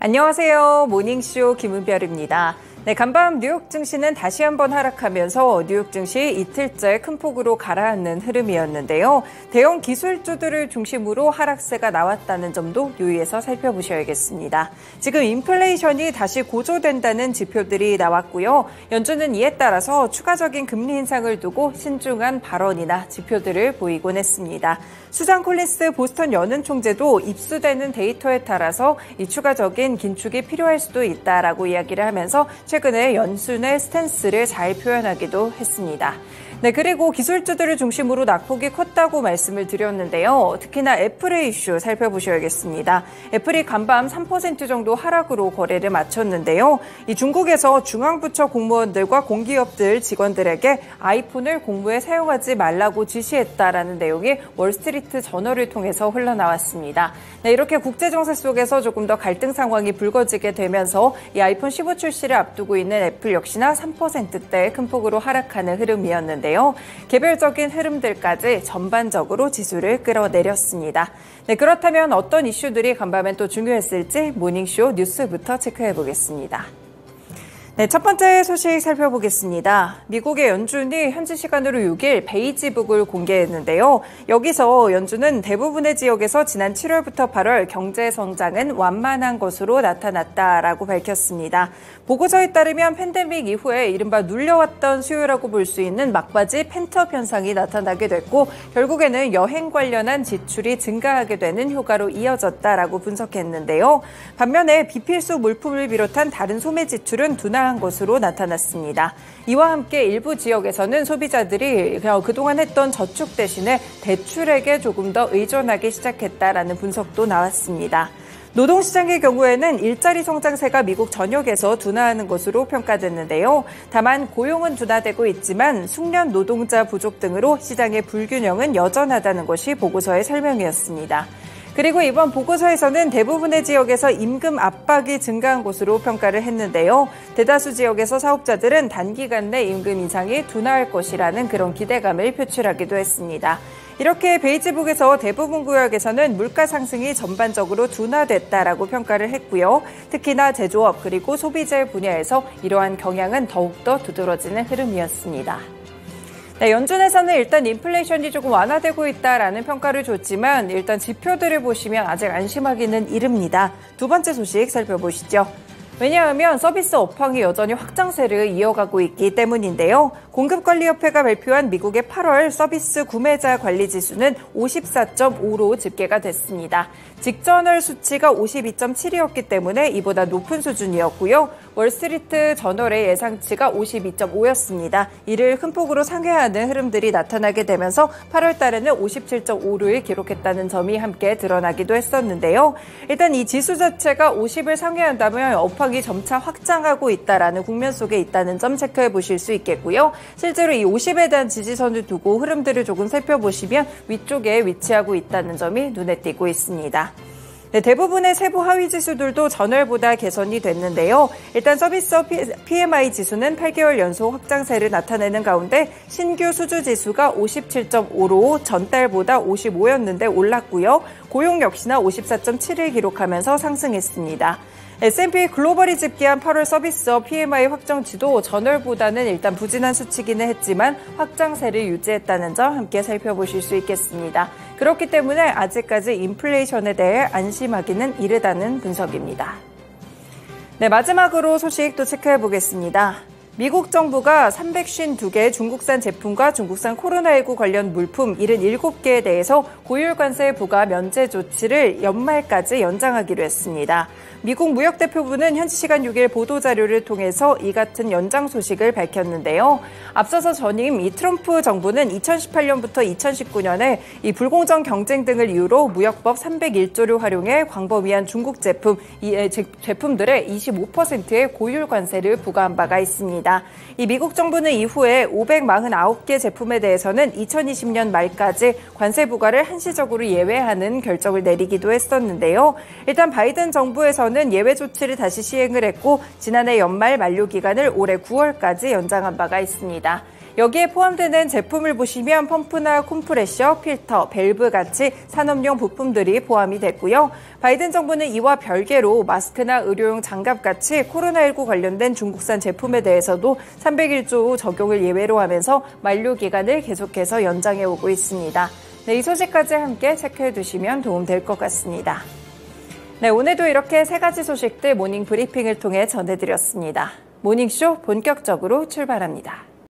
안녕하세요. 모닝쇼 김은별입니다. 네, 간밤 뉴욕 증시는 다시 한번 하락하면서 뉴욕 증시 이틀째 큰 폭으로 가라앉는 흐름이었는데요. 대형 기술주들을 중심으로 하락세가 나왔다는 점도 유의해서 살펴보셔야겠습니다. 지금 인플레이션이 다시 고조된다는 지표들이 나왔고요. 연준은 이에 따라서 추가적인 금리 인상을 두고 신중한 발언이나 지표들을 보이곤 했습니다. 수잔 콜린스 보스턴 연은 총재도 입수되는 데이터에 따라서 이 추가적인 긴축이 필요할 수도 있다라고 이야기를 하면서 최근에 연준의 스탠스를 잘 표현하기도 했습니다. 네, 그리고 기술주들을 중심으로 낙폭이 컸다고 말씀을 드렸는데요. 특히나 애플의 이슈 살펴보셔야겠습니다. 애플이 간밤 3% 정도 하락으로 거래를 마쳤는데요. 이 중국에서 중앙부처 공무원들과 공기업들 직원들에게 아이폰을 공무에 사용하지 말라고 지시했다라는 내용이 월스트리트 저널을 통해서 흘러나왔습니다. 네, 이렇게 국제정세 속에서 조금 더 갈등 상황이 불거지게 되면서 이 아이폰 15 출시를 앞두고 있는 애플 역시나 3%대 큰 폭으로 하락하는 흐름이었는데요. 개별적인 흐름들까지 전반적으로 지수를 끌어내렸습니다. 네, 그렇다면 어떤 이슈들이 간밤엔 또 중요했을지 모닝쇼 뉴스부터 체크해 보겠습니다. 네, 첫 번째 소식 살펴보겠습니다. 미국의 연준이 현지 시간으로 6일 베이지북을 공개했는데요. 여기서 연준은 대부분의 지역에서 지난 7월부터 8월 경제 성장은 완만한 것으로 나타났다라고 밝혔습니다. 보고서에 따르면 팬데믹 이후에 이른바 눌려왔던 수요라고 볼 수 있는 막바지 펜트업 현상이 나타나게 됐고 결국에는 여행 관련한 지출이 증가하게 되는 효과로 이어졌다라고 분석했는데요. 반면에 비필수 물품을 비롯한 다른 소매 지출은 둔화한 것으로 나타났습니다. 이와 함께 일부 지역에서는 소비자들이 그동안 했던 저축 대신에 대출에게 조금 더 의존하기 시작했다라는 분석도 나왔습니다. 노동시장의 경우에는 일자리 성장세가 미국 전역에서 둔화하는 것으로 평가됐는데요. 다만 고용은 둔화되고 있지만 숙련 노동자 부족 등으로 시장의 불균형은 여전하다는 것이 보고서의 설명이었습니다. 그리고 이번 보고서에서는 대부분의 지역에서 임금 압박이 증가한 것으로 평가를 했는데요. 대다수 지역에서 사업자들은 단기간 내 임금 인상이 둔화할 것이라는 그런 기대감을 표출하기도 했습니다. 이렇게 베이지북에서 대부분 구역에서는 물가 상승이 전반적으로 둔화됐다라고 평가를 했고요. 특히나 제조업 그리고 소비재 분야에서 이러한 경향은 더욱더 두드러지는 흐름이었습니다. 네, 연준에서는 일단 인플레이션이 조금 완화되고 있다라는 평가를 줬지만 일단 지표들을 보시면 아직 안심하기는 이릅니다. 두 번째 소식 살펴보시죠. 왜냐하면 서비스 업황이 여전히 확장세를 이어가고 있기 때문인데요. 공급관리협회가 발표한 미국의 8월 서비스 구매자 관리 지수는 54.5로 집계가 됐습니다. 직전월 수치가 52.7이었기 때문에 이보다 높은 수준이었고요. 월스트리트 저널의 예상치가 52.5였습니다. 이를 큰 폭으로 상회하는 흐름들이 나타나게 되면서 8월 달에는 57.5를 기록했다는 점이 함께 드러나기도 했었는데요. 일단 이 지수 자체가 50을 상회한다면 업황이 점차 확장하고 있다라는 국면 속에 있다는 점 체크해 보실 수 있겠고요. 실제로 이 50에 대한 지지선을 두고 흐름들을 조금 살펴보시면 위쪽에 위치하고 있다는 점이 눈에 띄고 있습니다. 네, 대부분의 세부 하위 지수들도 전월보다 개선이 됐는데요. 일단 서비스업 PMI 지수는 8개월 연속 확장세를 나타내는 가운데 신규 수주 지수가 57.5로 전달보다 55였는데 올랐고요. 고용 역시나 54.7을 기록하면서 상승했습니다. S&P 글로벌이 집계한 8월 서비스업 PMI 확정치도 전월보다는 일단 부진한 수치기는 했지만 확장세를 유지했다는 점 함께 살펴보실 수 있겠습니다. 그렇기 때문에 아직까지 인플레이션에 대해 안심하기는 이르다는 분석입니다. 네, 마지막으로 소식 또 체크해 보겠습니다. 미국 정부가 352개 중국산 제품과 중국산 코로나19 관련 물품 77개에 대해서 고율관세 부과 면제 조치를 연말까지 연장하기로 했습니다. 미국 무역대표부는 현지 시간 6일 보도자료를 통해서 이 같은 연장 소식을 밝혔는데요. 앞서서 전임 이 트럼프 정부는 2018년부터 2019년에 이 불공정 경쟁 등을 이유로 무역법 301조를 활용해 광범위한 중국 제품들의 25%의 고율 관세를 부과한 바가 있습니다. 이 미국 정부는 이후에 549개 제품에 대해서는 2020년 말까지 관세 부과를 한시적으로 예외하는 결정을 내리기도 했었는데요. 일단 바이든 정부에서는 예외 조치를 다시 시행을 했고 지난해 연말 만료 기간을 올해 9월까지 연장한 바가 있습니다. 여기에 포함되는 제품을 보시면 펌프나 컴프레셔, 필터, 밸브 같이 산업용 부품들이 포함이 됐고요. 바이든 정부는 이와 별개로 마스크나 의료용 장갑 같이 코로나19 관련된 중국산 제품에 대해서도 301조 적용을 예외로 하면서 만료 기간을 계속해서 연장해 오고 있습니다. 네, 이 소식까지 함께 체크해 두시면 도움될 것 같습니다. 네, 오늘도 이렇게 세 가지 소식들 모닝 브리핑을 통해 전해드렸습니다. 모닝쇼 본격적으로 출발합니다.